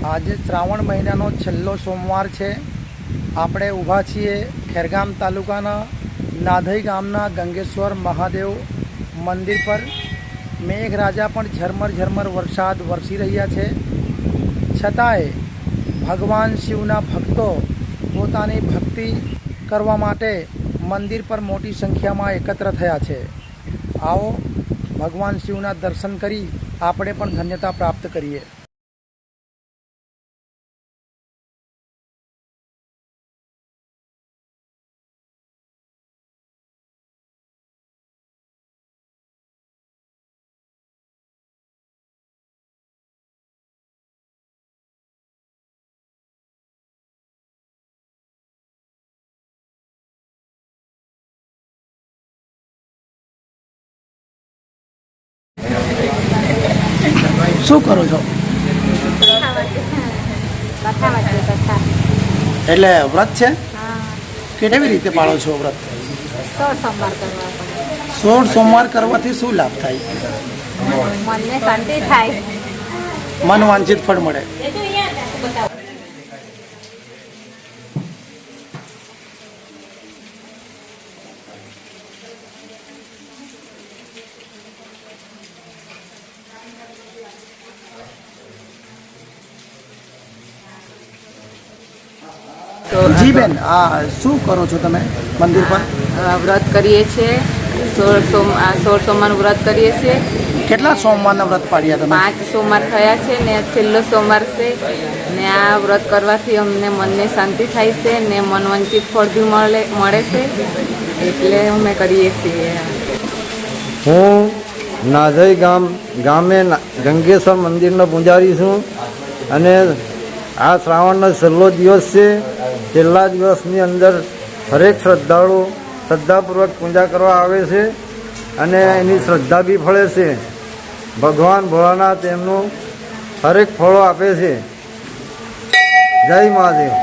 આજે શ્રાવણ મહિનાનો છેલ્લો સોમવાર છે। આપણે ઊભા છીએ ખેરગામ તાલુકાના નાધઈ ગામના ગંગેશ્વર મહાદેવ મંદિર પર। મેઘરાજા પણ ઝરમર ઝરમર વરસાદ વરસી રહ્યા છે, છતાંય ભગવાન શિવના ભક્તો પોતાની ભક્તિ કરવા માટે મંદિર પર મોટી સંખ્યામાં એકત્ર થયા છે। आओ भगवान शिवना दर्शन करी आपणे पण धन्यता प्राप्त करिए। શું કરો છો? એટલે વ્રત છે કે કેવી રીતે પાળો છો વ્રત? 16 સોમવાર કરવાથી શું લાભ થાય? મનને શાંતિ થાય, મન વાંછિત ફળ મળે। જી બેન, આ શું કરો છો તમે મંદિર પર? વ્રત કરીએ છીએ, 16 સોમવાર વ્રત કરીએ છીએ। કેટલા સોમવારના વ્રત પાડ્યા તમે? 5 સોમવાર થયા છે ને છેલ્લો સોમવાર છે ને આ વ્રત કરવાથી અમને મનને શાંતિ થાય છે ને મનવંચિત ફળ બી મળે છે, એટલે અમે કરીએ છીએ। હું નાધઈ ગામે ગંગેશ્વર મંદિરનો પૂજારી છું અને આ શ્રાવણનો છેલ્લો દિવસ છે। છેલ્લા દિવસની અંદર હરેક શ્રદ્ધાળુ શ્રદ્ધાપૂર્વક પૂજા કરવા આવે છે અને એની શ્રદ્ધા બી ફળે છે। ભગવાન ભોળાનાથ એમનું હરેક ફળો આપે છે। જય મહાદેવ।